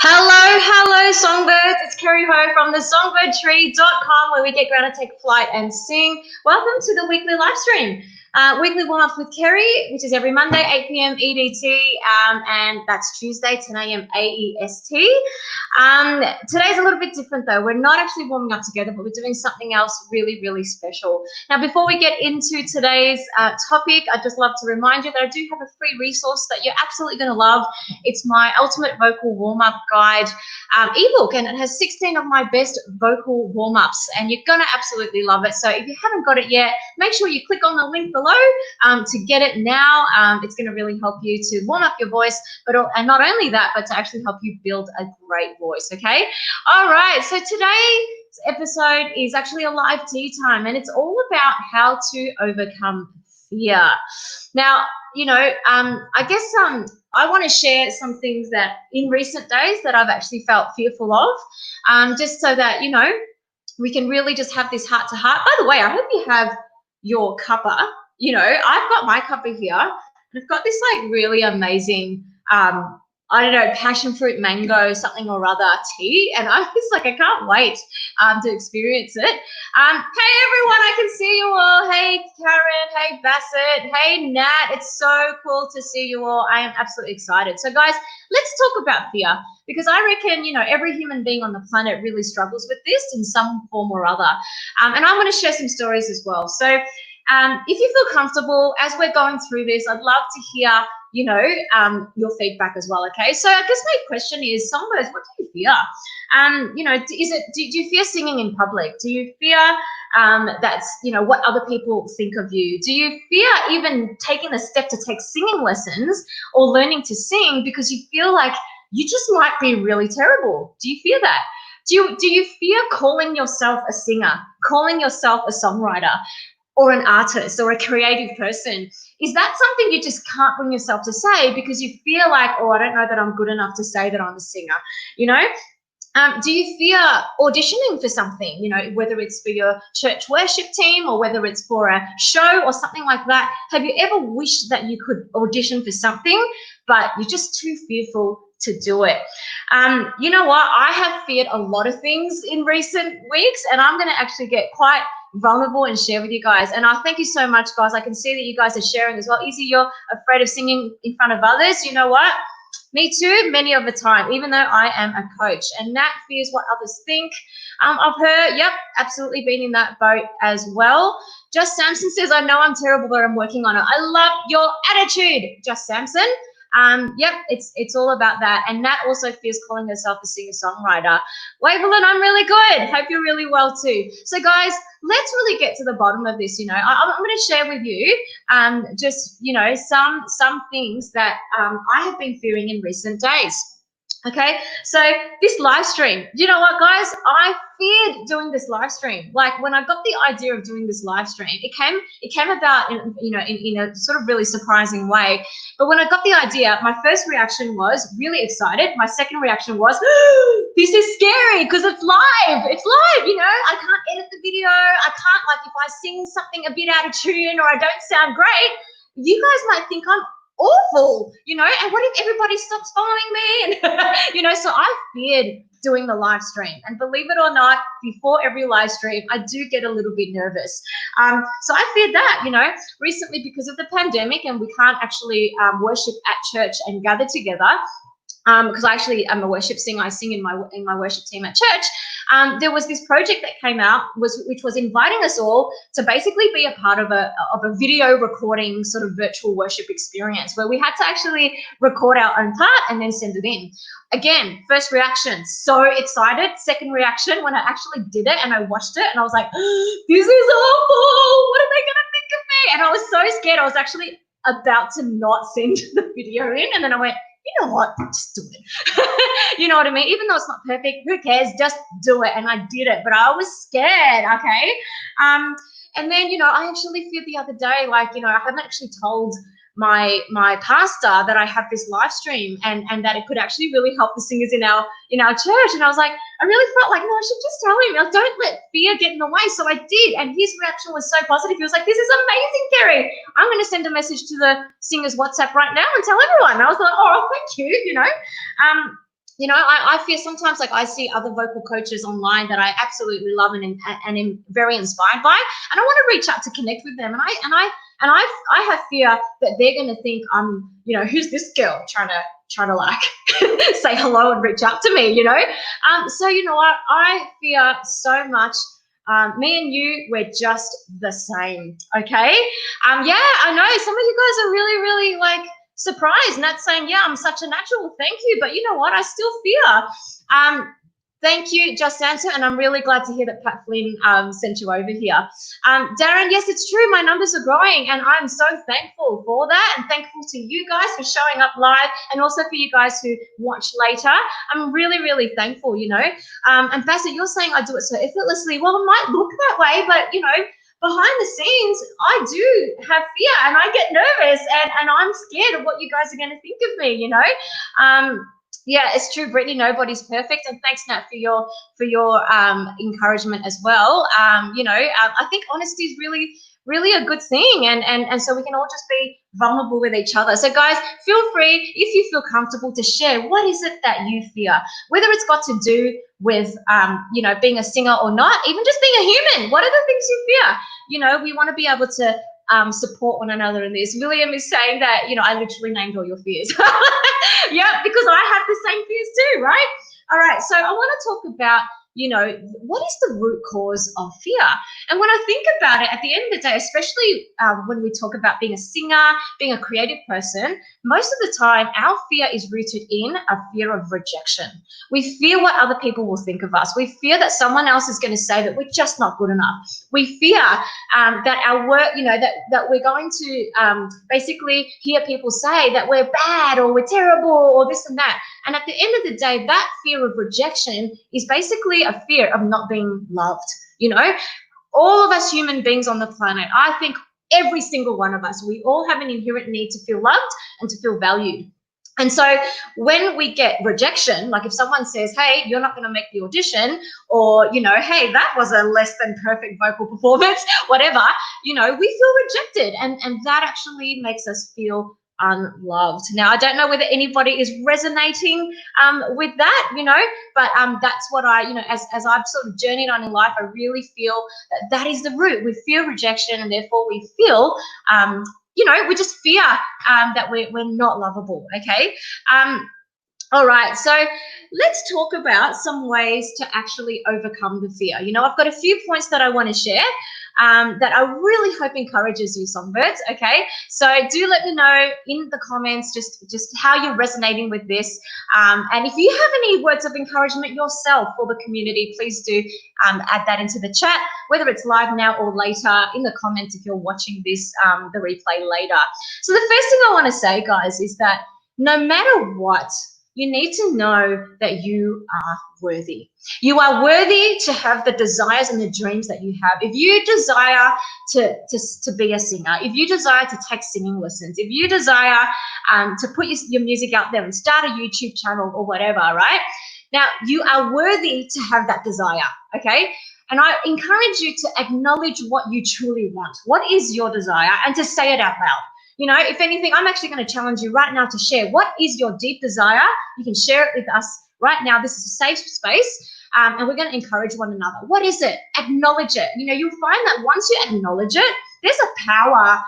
Hello, songbirds. It's Kerri Ho from the songbird.tree.com, where we get grounded, take flight, and sing. Welcome to the weekly live stream. Weekly warm-up with Kerri, which is every Monday, 8 p.m. EDT, and that's Tuesday, 10 a.m. AEST. Today's a little bit different, though. We're not actually warming up together, but we're doing something else really, really special. Now, before we get into today's topic, I'd just love to remind you that I do have a free resource that you're absolutely going to love. It's my Ultimate Vocal Warm-Up Guide ebook, and it has 16 of my best vocal warm-ups, and you're going to absolutely love it. So if you haven't got it yet, make sure you click on the link below to get it now. It's going to really help you to warm up your voice, and not only that, but to actually help you build a great voice, okay? All right, so today's episode is actually a live tea time, and it's all about how to overcome fear. Now, you know, I guess I want to share some things that in recent days that I've actually felt fearful of, just so that, you know, we can really just have this heart to heart. By the way, I hope you have your cuppa. You know, I've got my cuppa here, and I've got this like really amazing, I don't know, passion fruit mango something or other tea, and I'm just like, I can't wait to experience it. Hey everyone, I can see you all. Hey Karen, hey Bassett, hey Nat, it's so cool to see you all. I am absolutely excited. So guys, let's talk about fear, because I reckon, you know, every human being on the planet really struggles with this in some form or other. And I want to share some stories as well. So if you feel comfortable as we're going through this, I'd love to hear, you know, your feedback as well, okay? So I guess my question is, songbirds, what do you fear? You know, do you fear singing in public? Do you fear that's, you know, what other people think of you? Do you fear even taking the step to take singing lessons or learning to sing because you feel like you just might be really terrible? Do you fear that? Do you fear calling yourself a singer, calling yourself a songwriter, or an artist or a creative person? Is that something you just can't bring yourself to say because you feel like, oh, I don't know that I'm good enough to say that I'm a singer, you know? Do you fear auditioning for something, you know, whether it's for your church worship team or whether it's for a show or something like that? Have you ever wished that you could audition for something, but you're just too fearful to do it? You know what? I have feared a lot of things in recent weeks, and I'm going to actually get quite vulnerable and share with you guys. And I thank you so much, guys. I can see that you guys are sharing as well. Izzy, you're afraid of singing in front of others. You know what? Me too, many of the time, even though I am a coach. And Nat fears what others think of her. Yep, absolutely been in that boat as well. Just Samson says, I know I'm terrible, but I'm working on it. I love your attitude, Just Samson. Yep, it's all about that. And Nat also fears calling herself a singer-songwriter. Waverlyn, I'm really good. Hope you're really well too. So guys, let's really get to the bottom of this. You know, I'm going to share with you just, you know, some things that I have been fearing in recent days. Okay, so this live stream, you know what, guys? I feared doing this live stream. Like when I got the idea of doing this live stream, it came about in, you know, in a sort of really surprising way. But when I got the idea, my first reaction was really excited. My second reaction was, this is scary because it's live. It's live, you know. I can't edit the video. I can't, like, if I sing something a bit out of tune or I don't sound great, you guys might think I'm awful, you know, and what if everybody stops following me? And you know, so I feared doing the live stream, and believe it or not, before every live stream I do get a little bit nervous. So I feared that, you know, recently because of the pandemic and we can't actually worship at church and gather together. Because I actually am a worship singer, I sing in my worship team at church. There was this project that came out, which was inviting us all to basically be a part of a video recording sort of virtual worship experience where we had to actually record our own part and then send it in. Again, first reaction, so excited. Second reaction, when I actually did it and I watched it and I was like, this is awful. What are they going to think of me? And I was so scared. I was actually about to not send the video in, and then I went, you know what, just do it. You know what I mean? Even though it's not perfect, who cares? Just do it. And I did it, but I was scared, okay? And then, you know, I actually feared the other day, like, you know, I haven't actually told my pastor that I have this live stream and that it could actually really help the singers in our church. And I was like, I really felt like, no, I should just tell him. Don't let fear get in the way. So I did, and his reaction was so positive. He was like, this is amazing, Kerri. I'm going to send a message to the singers WhatsApp right now and tell everyone. And I was like, oh, thank you, you know. you know, I feel sometimes like I see other vocal coaches online that I absolutely love and am very inspired by, and I want to reach out to connect with them, and I have fear that they're going to think I'm, you know, who's this girl trying to like say hello and reach out to me, you know. So you know what, I fear so much. Me and you, we're just the same, okay? Yeah, I know some of you guys are really like surprised, not saying, yeah, I'm such a natural, thank you, but you know what, I still fear. Thank you, Just Answer, and I'm really glad to hear that Pat Flynn sent you over here. Darren, yes, it's true, my numbers are growing, and I'm so thankful for that, and thankful to you guys for showing up live, and also for you guys who watch later. I'm really thankful, you know. And Bassett, you're saying I do it so effortlessly. Well, it might look that way, but, you know, behind the scenes, I do have fear, and I get nervous, and I'm scared of what you guys are going to think of me, you know. Yeah, it's true, Brittany. Nobody's perfect, and thanks, Nat, for your encouragement as well. You know, I think honesty is really a good thing, and so we can all just be vulnerable with each other. So, guys, feel free, if you feel comfortable, to share what is it that you fear, whether it's got to do with you know, being a singer or not, even just being a human. What are the things you fear? You know, we want to be able to support one another in this. William is saying that, you know, I literally named all your fears. Yeah, because I have the same fears too, right? All right, so I want to talk about, you know, what is the root cause of fear? And when I think about it, at the end of the day, especially when we talk about being a singer, being a creative person, most of the time our fear is rooted in a fear of rejection. We fear what other people will think of us. We fear that someone else is going to say that we're just not good enough. We fear that our work, you know, that we're going to basically hear people say that we're bad or we're terrible or this and that. And at the end of the day, that fear of rejection is basically a fear of not being loved. You know, all of us human beings on the planet, I think every single one of us, we all have an inherent need to feel loved and to feel valued. And so when we get rejection, like if someone says, hey, you're not going to make the audition, or, you know, hey, that was a less than perfect vocal performance, whatever, you know, we feel rejected. And that actually makes us feel unloved. Now, I don't know whether anybody is resonating with that, you know, but that's what I, you know, as I've sort of journeyed on in life, I really feel that is the root. We feel rejection, and therefore we feel you know, we just fear that we're not lovable, okay? All right, so let's talk about some ways to actually overcome the fear. You know, I've got a few points that I want to share that I really hope encourages you, songbirds, okay? So do let me know in the comments just how you're resonating with this. And if you have any words of encouragement yourself for the community, please do add that into the chat, whether it's live now or later in the comments if you're watching this, the replay later. So the first thing I want to say, guys, is that no matter what, you need to know that you are worthy. You are worthy to have the desires and the dreams that you have. If you desire to be a singer, if you desire to take singing lessons, if you desire to put your music out there and start a YouTube channel or whatever, right? Now, you are worthy to have that desire, okay? And I encourage you to acknowledge what you truly want. What is your desire? And to say it out loud. You know, if anything, I'm actually going to challenge you right now to share what is your deep desire. You can share it with us right now. This is a safe space, and we're going to encourage one another. What is it? Acknowledge it. You know, you'll find that once you acknowledge it, there's a power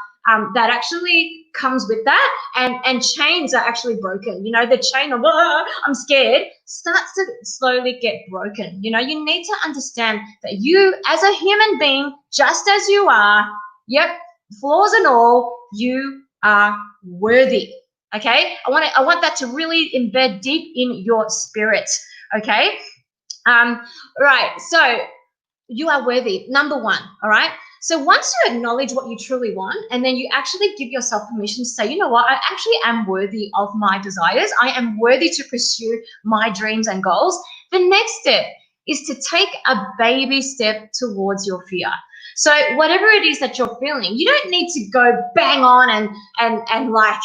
that actually comes with that, and chains are actually broken. You know, the chain of, oh, I'm scared, starts to slowly get broken. You know, you need to understand that you, as a human being, just as you are, yep, flaws and all, you are worthy, okay? I want that to really embed deep in your spirit, okay? Right, so you are worthy, number one, all right? So once you acknowledge what you truly want, and then you actually give yourself permission to say, you know what, I actually am worthy of my desires. I am worthy to pursue my dreams and goals. The next step is to take a baby step towards your fear. So whatever it is that you're feeling, you don't need to go bang on and like,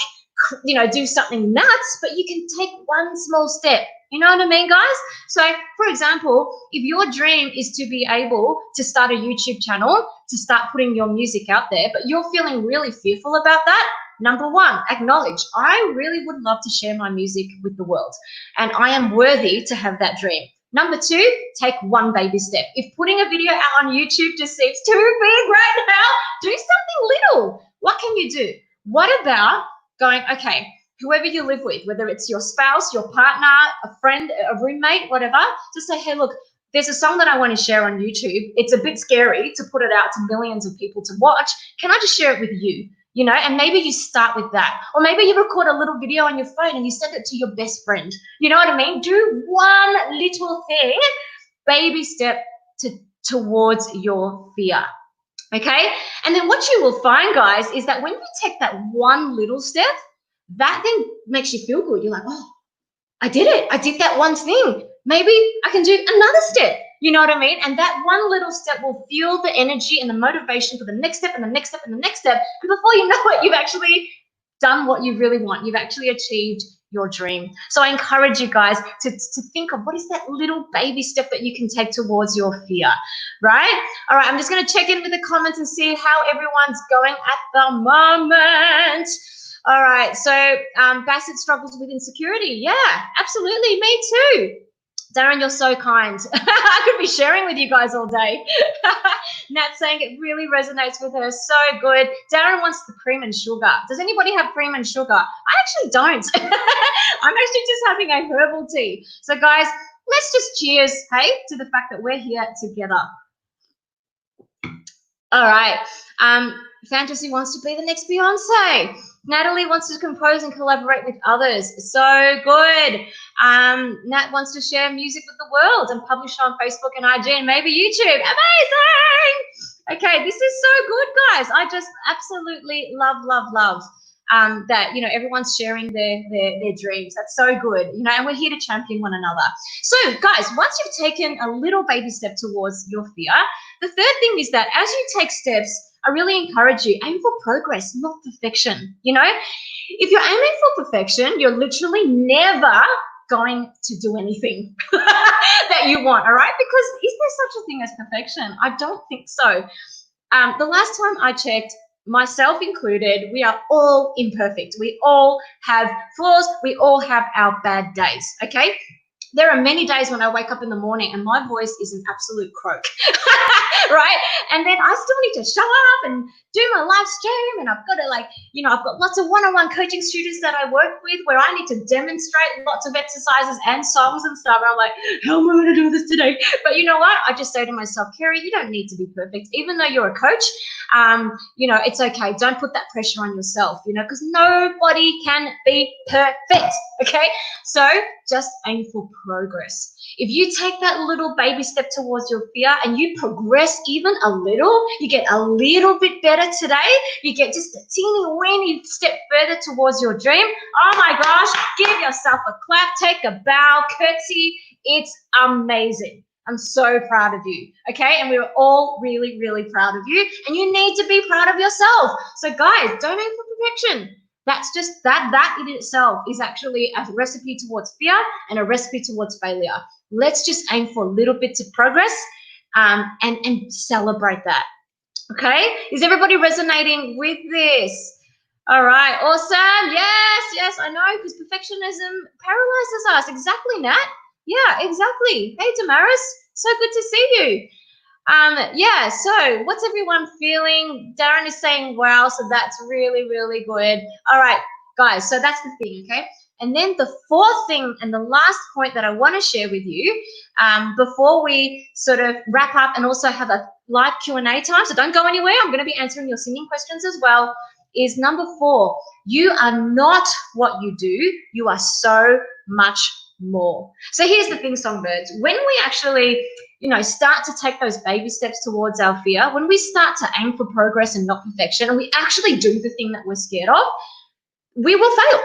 you know, do something nuts, but you can take one small step. You know what I mean, guys? So, for example, if your dream is to be able to start a YouTube channel, to start putting your music out there, but you're feeling really fearful about that, Number one, acknowledge, I really would love to share my music with the world, and I am worthy to have that dream. Number two, take one baby step. If putting a video out on YouTube just seems too big right now, do something little. What can you do? What about going, okay, whoever you live with, whether it's your spouse, your partner, a friend, a roommate, whatever, just say, hey, look, there's a song that I want to share on YouTube. It's a bit scary to put it out to millions of people to watch. Can I just share it with you? You know, and maybe you start with that. Or maybe you record a little video on your phone and you send it to your best friend. You know what I mean? Do one little thing, baby step towards your fear. Okay? And then what you will find, guys, is that when you take that one little step, that thing makes you feel good. You're like, oh, I did it. I did that one thing. Maybe I can do another step. You know what I mean? And that one little step will fuel the energy and the motivation for the next step and the next step and the next step. And before you know it, you've actually done what you really want. You've actually achieved your dream. So I encourage you guys to think of what is that little baby step that you can take towards your fear, right? All right, I'm just going to check in with the comments and see how everyone's going at the moment. All right, so Bassett struggles with insecurity. Yeah, absolutely, me too. Darren, you're so kind. I could be sharing with you guys all day. Nat saying it really resonates with her. So good. Darren wants the cream and sugar. Does anybody have cream and sugar? I actually don't. I'm actually just having a herbal tea. So guys, let's just cheers, hey, to the fact that we're here together. All right. Fantasy wants to be the next Beyonce. Natalie wants to compose and collaborate with others. So good. Nat wants to share music with the world and publish on Facebook and IG and maybe YouTube. Amazing. Okay, this is so good, guys. I just absolutely love that, you know, everyone's sharing their dreams. That's so good, you know, and we're here to champion one another. So guys, once you've taken a little baby step towards your fear, the third thing is that as you take steps, I really encourage you, aim for progress, not perfection. You know, if you're aiming for perfection, you're literally never going to do anything that you want, all right? Because is there such a thing as perfection? I don't think so. The last time I checked, myself included, we are all imperfect. We all have flaws. We all have our bad days, okay? There are many days when I wake up in the morning and my voice is an absolute croak, right? And then I still need to show up and do my live stream, and I've got to, like, you know, I've got lots of one-on-one coaching students that I work with where I need to demonstrate lots of exercises and songs and stuff. And I'm like, how am I going to do this today? But you know what? I just say to myself, Kerri, you don't need to be perfect. Even though you're a coach, you know, it's okay. Don't put that pressure on yourself, you know, because nobody can be perfect, okay? So just aim for progress. If you take that little baby step towards your fear and you progress even a little, you get a little bit better today, you get just a teeny weeny step further towards your dream. Oh my gosh, give yourself a clap, take a bow, curtsy. It's amazing. I'm so proud of you, okay? And we're all really, really proud of you, and you need to be proud of yourself. So guys, don't aim for perfection. That's just, that in itself is actually a recipe towards fear and a recipe towards failure. Let's just aim for little bits of progress and celebrate that, okay? Is everybody resonating with this? All right, awesome. Yes, I know, because perfectionism paralyzes us. Exactly, Nat. Yeah, exactly. Hey, Damaris, so good to see you. Yeah, so what's everyone feeling? Darren is saying, wow, so that's really, really good. All right, guys, so that's the thing, okay? And then the fourth thing and the last point that I want to share with you before we sort of wrap up and also have a live Q&A time, so don't go anywhere. I'm going to be answering your singing questions as well, is number 4. You are not what you do. You are so much more. So here's the thing, songbirds. When we actually, you know, start to take those baby steps towards our fear, when we start to aim for progress and not perfection, and we actually do the thing that we're scared of, we will fail.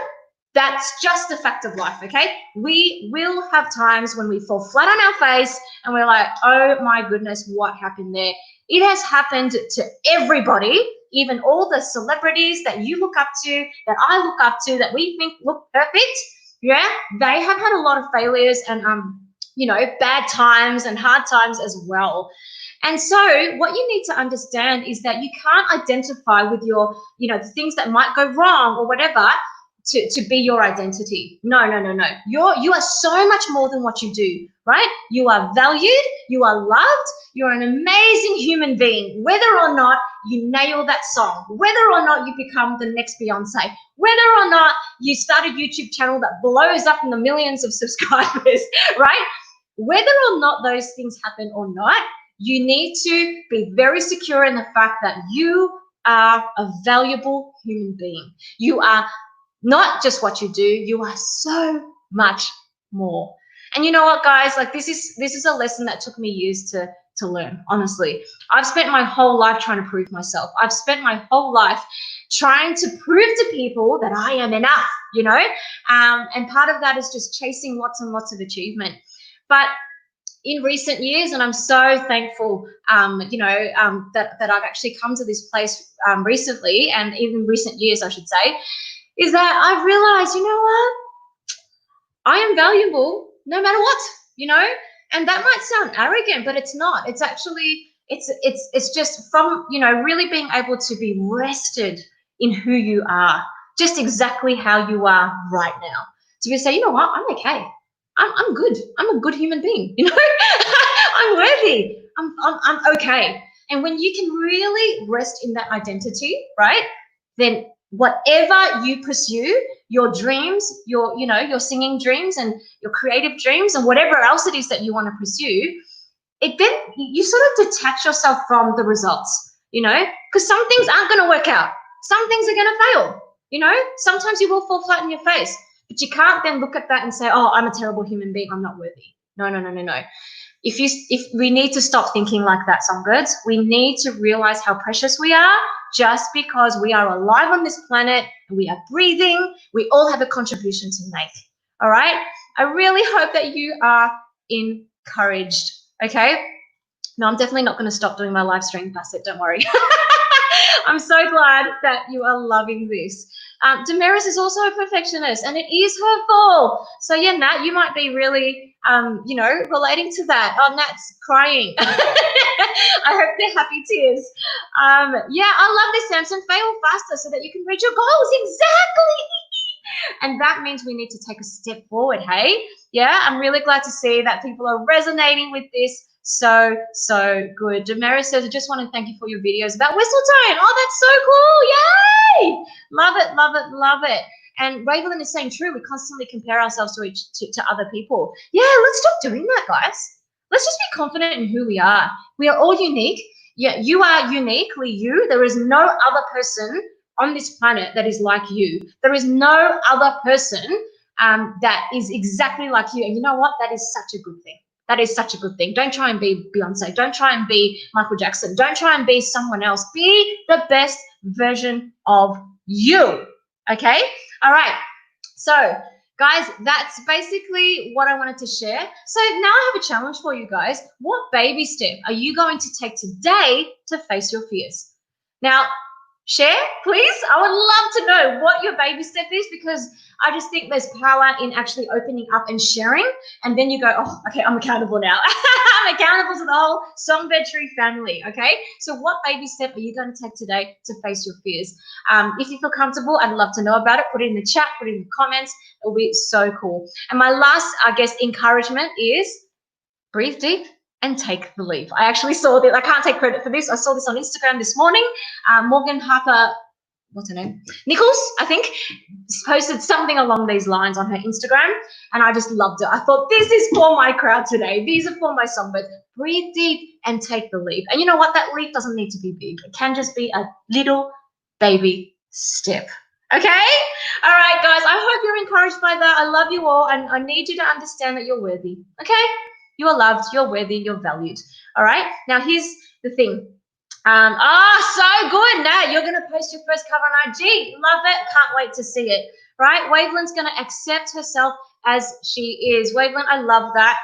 That's just a fact of life, okay? We will have times when we fall flat on our face and we're like, oh my goodness, what happened there? It has happened to everybody, even all the celebrities that you look up to, that I look up to, that we think look perfect. Yeah, they have had a lot of failures and, you know, bad times and hard times as well. And so what you need to understand is that you can't identify with your, the things that might go wrong or whatever to be your identity. No. You are so much more than what you do, right? You are valued, you are loved, you're an amazing human being, whether or not you nail that song, whether or not you become the next Beyonce, whether or not you start a YouTube channel that blows up in the millions of subscribers, right? Whether or not those things happen or not, you need to be very secure in the fact that you are a valuable human being. You are not just what you do, you are so much more. And you know what, guys, like this is a lesson that took me years to learn, honestly. I've spent my whole life trying to prove myself. I've spent my whole life trying to prove to people that I am enough, and part of that is just chasing lots and lots of achievement. But in recent years, and I'm so thankful, that I've actually come to this place recently, and even recent years, I should say, is that I've realized, you know what? I am valuable no matter what, and that might sound arrogant, but it's not. It's actually, it's just from, really being able to be rested in who you are, just exactly how you are right now. To be say, you know what? I'm okay. I'm good. I'm a good human being, I'm worthy. I'm okay. And when you can really rest in that identity, right, then whatever you pursue, your dreams, your singing dreams and your creative dreams and whatever else it is that you want to pursue, then you sort of detach yourself from the results, because some things aren't going to work out. Some things are going to fail, sometimes you will fall flat in your face, but you can't then look at that and say, oh, I'm a terrible human being, I'm not worthy. No. If we need to stop thinking like that, songbirds, we need to realize how precious we are. Just because we are alive on this planet and we are breathing, we all have a contribution to make. All right? I really hope that you are encouraged. Okay? No, I'm definitely not going to stop doing my live stream, Bassett. Don't worry. I'm so glad that you are loving this. Damaris is also a perfectionist, and it is her fault. So yeah, Nat, you might be really, relating to that. Oh, Nat's crying. I hope they're happy tears. Yeah, I love this, Samson. Fail faster so that you can reach your goals. Exactly. And that means we need to take a step forward, hey? Yeah, I'm really glad to see that people are resonating with this. So good. Damaris says, I just want to thank you for your videos about Whistletone. Oh, that's so cool. Yay. Love it. And Raven is saying true. We constantly compare ourselves to other people. Yeah, let's stop doing that, guys. Let's just be confident in who we are. We are all unique. Yeah, you are uniquely you. There is no other person on this planet that is like you. There is no other person that is exactly like you. And you know what? That is such a good thing. That is such a good thing. Don't try and be Beyonce. Don't try and be Michael Jackson. Don't try and be someone else. Be the best version of you. Okay? All right. So, guys, that's basically what I wanted to share. So now I have a challenge for you guys. What baby step are you going to take today to face your fears? Now, share, please. I would love to know what your baby step is, because I just think there's power in actually opening up and sharing. And then you go, oh, okay, I'm accountable now. I'm accountable to the whole Songbird Tree family, okay? So what baby step are you going to take today to face your fears? If you feel comfortable, I'd love to know about it. Put it in the chat, put it in the comments. It'll be so cool. And my last, I guess, encouragement is breathe deep and take the leap. I actually saw that. I can't take credit for this. I saw this on Instagram this morning. Morgan Harper, what's her name? Nichols, I think, posted something along these lines on her Instagram, and I just loved it. I thought, this is for my crowd today. These are for my songbirds. Breathe deep and take the leap. And you know what? That leap doesn't need to be big. It can just be a little baby step. Okay? All right, guys. I hope you're encouraged by that. I love you all, and I need you to understand that you're worthy. Okay? You are loved, you're worthy, you're valued. All right? Now, here's the thing. So good, Nat. You're going to post your first cover on IG. Love it. Can't wait to see it. Right? Waveland's going to accept herself as she is. Waveland, I love that.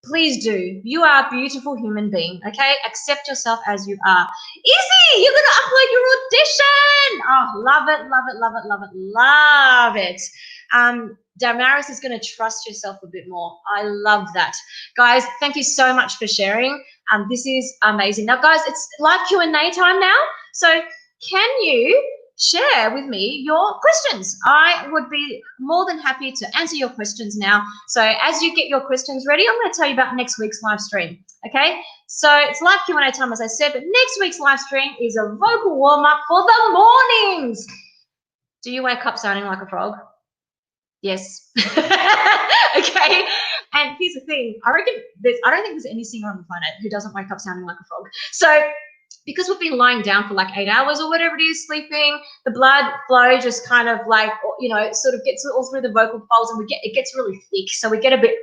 Please do. You are a beautiful human being, okay? Accept yourself as you are. Izzy, you're going to upload your audition. Oh, love it. Damaris is going to trust yourself a bit more. I love that. Guys, thank you so much for sharing. This is amazing. Now, guys, it's live Q&A time now. So can you share with me your questions? I would be more than happy to answer your questions now. So as you get your questions ready, I'm going to tell you about next week's live stream. Okay, so it's live Q&A time, as I said, but next week's live stream is a vocal warm-up for the mornings. Do you wake up sounding like a frog? Yes. Okay, and here's the thing. I don't think there's any singer on the planet who doesn't wake up sounding like a frog. So because we've been lying down for like 8 hours or whatever it is, sleeping, the blood flow just kind of like, you know, sort of gets all through the vocal folds, and it gets really thick. So we get a bit,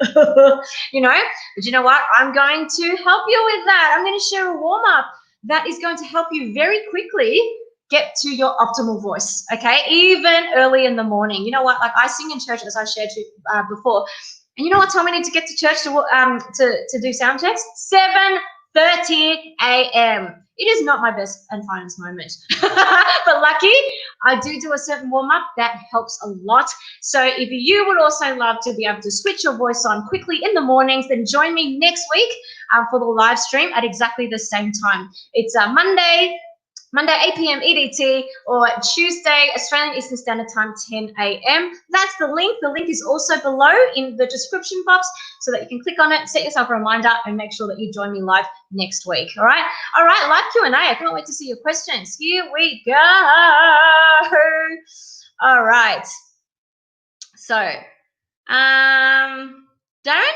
you know, but you know what? I'm going to help you with that. I'm going to share a warm-up that is going to help you very quickly get to your optimal voice, okay? Even early in the morning. You know what? Like I sing in church, as I shared before. And you know what time we need to get to church to do sound checks? 7:30 a.m. It is not my best and finest moment, but lucky I do a certain warm-up that helps a lot. So if you would also love to be able to switch your voice on quickly in the mornings, then join me next week for the live stream at exactly the same time. It's Monday 8 p.m. EDT, or Tuesday, Australian Eastern Standard Time, 10 a.m. That's the link. The link is also below in the description box so that you can click on it, set yourself a reminder, and make sure that you join me live next week. All right? All right, live Q&A. I can't wait to see your questions. Here we go. All right. So, Darren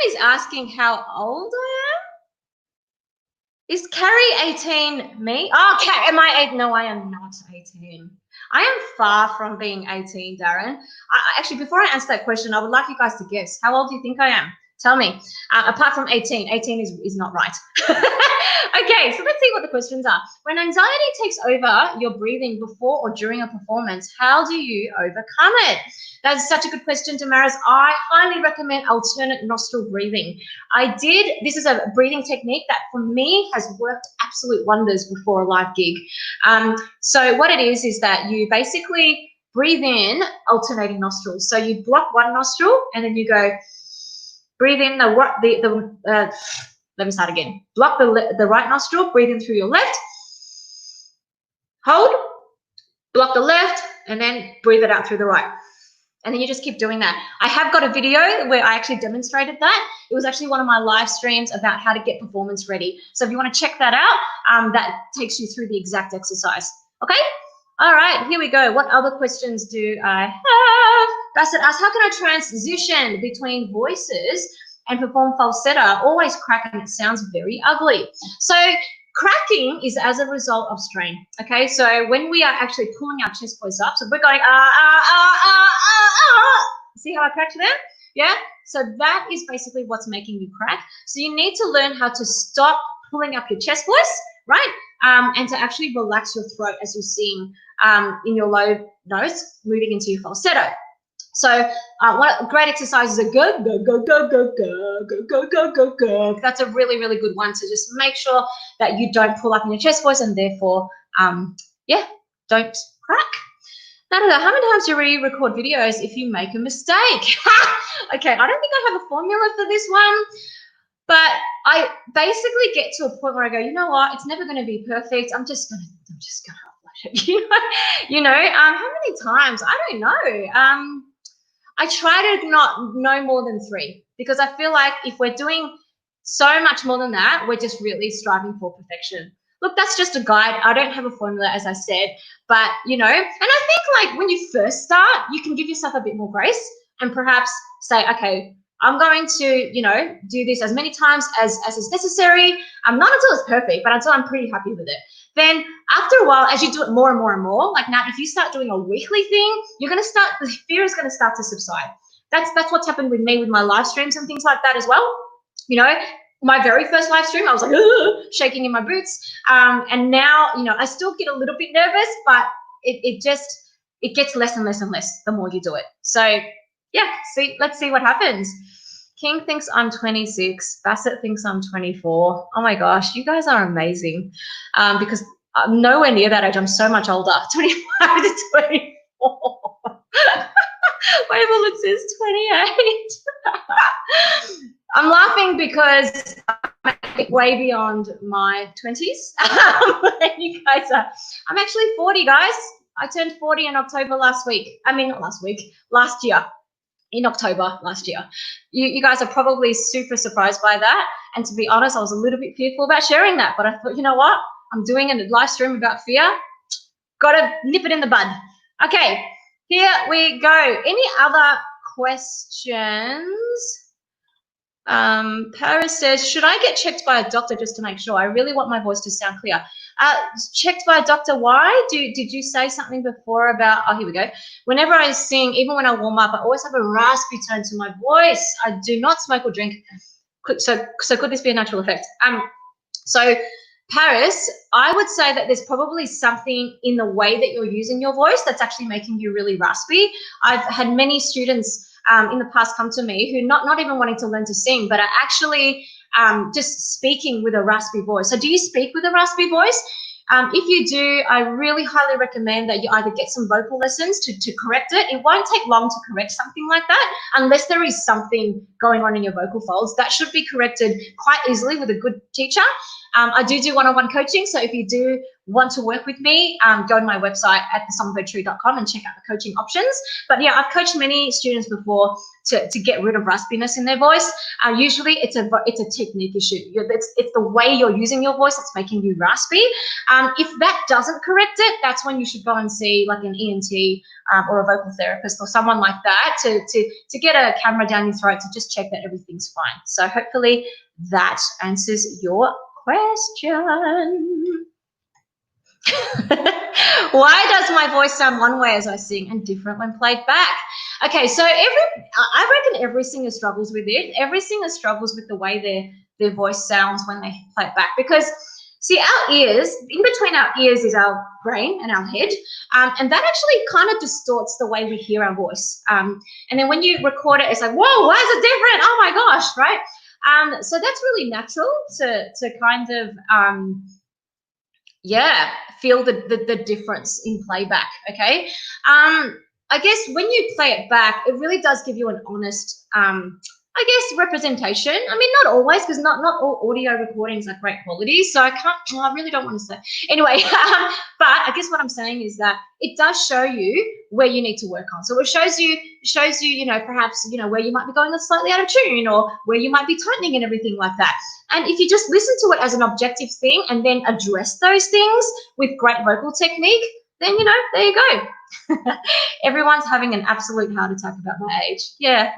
is asking how old I am. Is Kerri 18 me? Oh, okay. Am I 8? No, I am not 18. I am far from being 18, Darren. Actually, before I answer that question, I would like you guys to guess. How old do you think I am? Tell me. Apart from 18. 18 is not right. Okay, so let's see what the questions are. When anxiety takes over your breathing before or during a performance, how do you overcome it? That's such a good question, Damaris. I highly recommend alternate nostril breathing. This is a breathing technique that for me has worked absolute wonders before a live gig. So what it is that you basically breathe in alternating nostrils. So you block one nostril and then you go, breathe in let me start again. Block the right nostril, breathe in through your left, hold, block the left, and then breathe it out through the right. And then you just keep doing that. I have got a video where I actually demonstrated that. It was actually one of my live streams about how to get performance ready. So if you want to check that out, that takes you through the exact exercise. Okay? All right, here we go. What other questions do I have? Bassett asks, how can I transition between voices and perform falsetto? I always crack and it sounds very ugly. So cracking is as a result of strain, okay? So when we are actually pulling our chest voice up, so we're going, see how I cracked there? Yeah? So that is basically what's making you crack. So you need to learn how to stop pulling up your chest voice, right? And to actually relax your throat as you sing in your low notes, moving into your falsetto. So what great exercises are go, go, go, go, go, go, go, go, go, go, go. That's a really, really good one to just make sure that you don't pull up in your chest voice and therefore, yeah, don't crack. How many times do you re-record videos if you make a mistake? Okay, I don't think I have a formula for this one, but I basically get to a point where I go, you know what, it's never going to be perfect. I'm just gonna upload it. You know, how many times? I don't know. I try to not know more than 3 because I feel like if we're doing so much more than that, we're just really striving for perfection. Look, that's just a guide. I don't have a formula, as I said, but, you know, and I think like when you first start, you can give yourself a bit more grace and perhaps say, okay, I'm going to, you know, do this as many times as is necessary. Not until it's perfect, but until I'm pretty happy with it. Then after a while, as you do it more and more and more, like now, if you start doing a weekly thing, the fear is going to start to subside. That's what's happened with me with my live streams and things like that as well. You know, my very first live stream, I was like, shaking in my boots. And now, you know, I still get a little bit nervous, but it gets less and less and less the more you do it. So yeah, let's see what happens. King thinks I'm 26. Bassett thinks I'm 24. Oh my gosh, you guys are amazing. Because I'm nowhere near that age. I'm so much older, 25 to 24. Well, it says 28. I'm laughing because I'm way beyond my 20s. You guys are, I'm actually 40, guys. I turned 40 in October last week. I mean, not last week, last year. In October last year. You guys are probably super surprised by that. And to be honest, I was a little bit fearful about sharing that, but I thought, you know what? I'm doing a live stream about fear. Got to nip it in the bud. Okay, here we go. Any other questions? Paris says, should I get checked by a doctor just to make sure? I really want my voice to sound clear. Checked by a doctor, why? Did you say something before about, oh, here we go. Whenever I sing, even when I warm up, I always have a raspy tone to my voice. I do not smoke or drink. So could this be a natural effect? So Paris, I would say that there's probably something in the way that you're using your voice that's actually making you really raspy. I've had many students in the past come to me who not even wanting to learn to sing, but are actually just speaking with a raspy voice. So do you speak with a raspy voice? If you do, I really highly recommend that you either get some vocal lessons to correct it. It won't take long to correct something like that unless there is something going on in your vocal folds. That should be corrected quite easily with a good teacher. I do one-on-one coaching, so if you do want to work with me, go to my website at thesongbirdtree.com and check out the coaching options. But yeah, I've coached many students before to get rid of raspiness in their voice. Usually it's a technique issue. It's the way you're using your voice that's making you raspy. If that doesn't correct it, that's when you should go and see like an ENT or a vocal therapist or someone like that to get a camera down your throat to just check that everything's fine. So hopefully that answers your question. Why does my voice sound one way as I sing and different when played back? Okay, so I reckon every singer struggles with it. Every singer struggles with the way their voice sounds when they play it back, because see, our ears, in between our ears is our brain and our head, and that actually kind of distorts the way we hear our voice. And then when you record it, it's like, whoa, why is it different? Oh my gosh, right? So that's really natural to kind of feel the difference in playback. Okay, I guess when you play it back, it really does give you an honest I guess representation. I mean, not always, because not all audio recordings are great quality, so I really don't want to say anyway. But I guess what I'm saying is that it does show you where you need to work on. So it shows you, you know, perhaps, you know, where you might be going slightly out of tune, or where you might be tightening and everything like that. And if you just listen to it as an objective thing and then address those things with great vocal technique, then, you know, there you go. Everyone's having an absolute heart attack about my age. Yeah.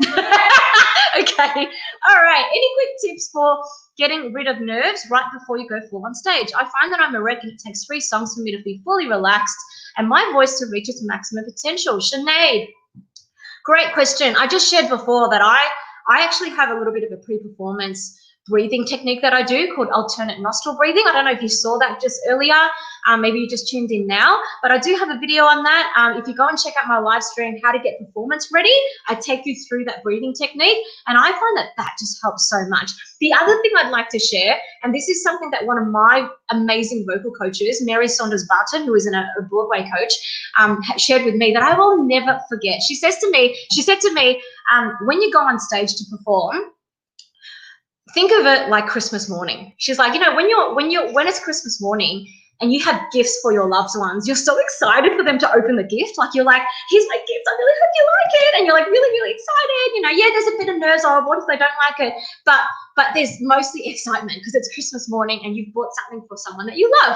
Okay. All right. Any quick tips for getting rid of nerves right before you go full on stage? I find that I'm a wreck and it takes 3 songs for me to be fully relaxed and my voice to reach its maximum potential. Sinead. Great question. I just shared before that I actually have a little bit of a pre-performance breathing technique that I do called alternate nostril breathing. I don't know if you saw that just earlier. Maybe you just tuned in now, but I do have a video on that. If you go and check out my live stream, how to get performance ready, I take you through that breathing technique, and I find that just helps so much. The other thing I'd like to share, and this is something that one of my amazing vocal coaches, Mary Saunders Barton, who is a Broadway coach, shared with me that I will never forget. She said to me, when you go on stage to perform, think of it like Christmas morning. She's like, you know, when it's Christmas morning and you have gifts for your loved ones, you're so excited for them to open the gift. Like, you're like, here's my gift, I really hope you like it. And you're like really, really excited. You know, yeah, there's a bit of nerves. Oh, what if they don't like it? But there's mostly excitement because it's Christmas morning and you've bought something for someone that you love.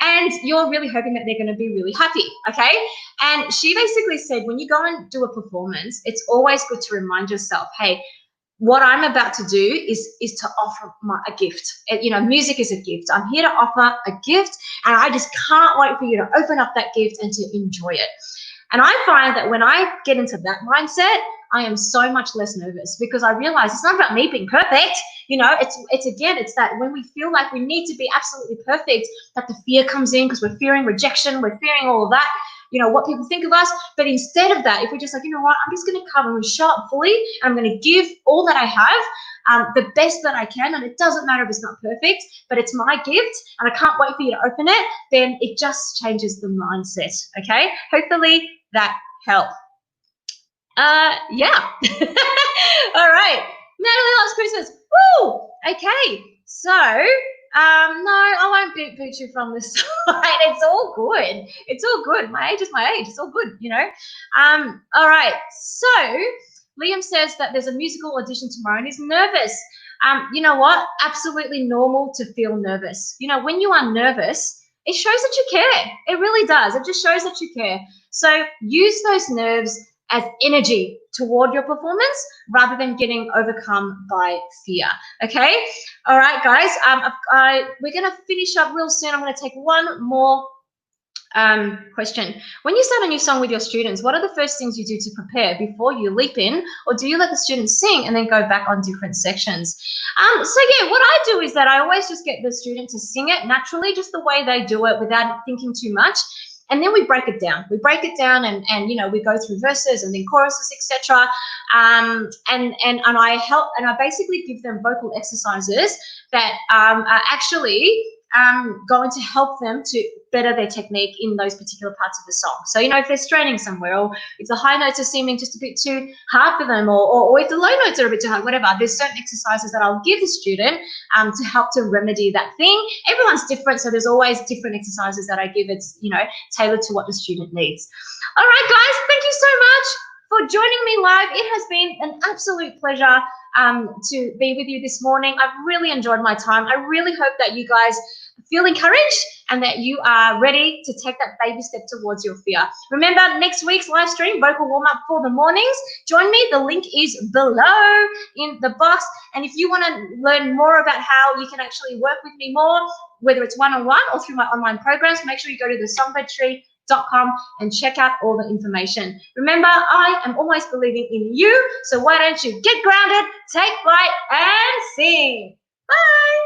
And you're really hoping that they're going to be really happy, okay? And she basically said, when you go and do a performance, it's always good to remind yourself, hey, what I'm about to do is to offer a gift. You know, music is a gift. I'm here to offer a gift, and I just can't wait for you to open up that gift and to enjoy it. And I find that when I get into that mindset, I am so much less nervous because I realize it's not about me being perfect. You know, it's that when we feel like we need to be absolutely perfect, that the fear comes in because we're fearing rejection, we're fearing all of that, you know, what people think of us. But instead of that, if we're just like, you know what, I'm just going to come and show up fully, and I'm going to give all that I have, the best that I can, and it doesn't matter if it's not perfect, but it's my gift and I can't wait for you to open it, then it just changes the mindset, okay? Hopefully that helped. Yeah. All right. Natalie loves Christmas. Woo! Okay. So, no, I won't boot you from this side. It's all good. It's all good. My age is my age. It's all good, you know. All right. So, Liam says that there's a musical audition tomorrow and he's nervous. You know what? Absolutely normal to feel nervous. You know, when you are nervous, it shows that you care. It really does. It just shows that you care. So use those nerves as energy toward your performance rather than getting overcome by fear. Okay. All right, guys. We're going to finish up real soon. I'm going to take one more question. When you start a new song with your students, what are the first things you do to prepare before you leap in, or do you let the students sing and then go back on different sections? So yeah, what I do is that I always just get the student to sing it naturally, just the way they do it without thinking too much. And then we break it down. We break it down and you know, we go through verses and then choruses, etc. And I basically give them vocal exercises that are actually going to help them to better their technique in those particular parts of the song. So, you know, if they're straining somewhere, or if the high notes are seeming just a bit too hard for them, or if the low notes are a bit too hard, whatever, there's certain exercises that I'll give the student to help to remedy that thing. Everyone's different, so there's always different exercises that I give. It's, you know, tailored to what the student needs. All right, guys, thank you so much for joining me live. It has been an absolute pleasure to be with you this morning. I've really enjoyed my time. I really hope that you guys feel encouraged and that you are ready to take that baby step towards your fear. Remember, next week's live stream, vocal warm-up for the mornings. Join me. The link is below in the box. And if you want to learn more about how you can actually work with me more, whether it's one-on-one or through my online programs, make sure you go to the songbird.com and check out all the information. Remember, I am always believing in you, so why don't you get grounded, take flight, and sing. Bye.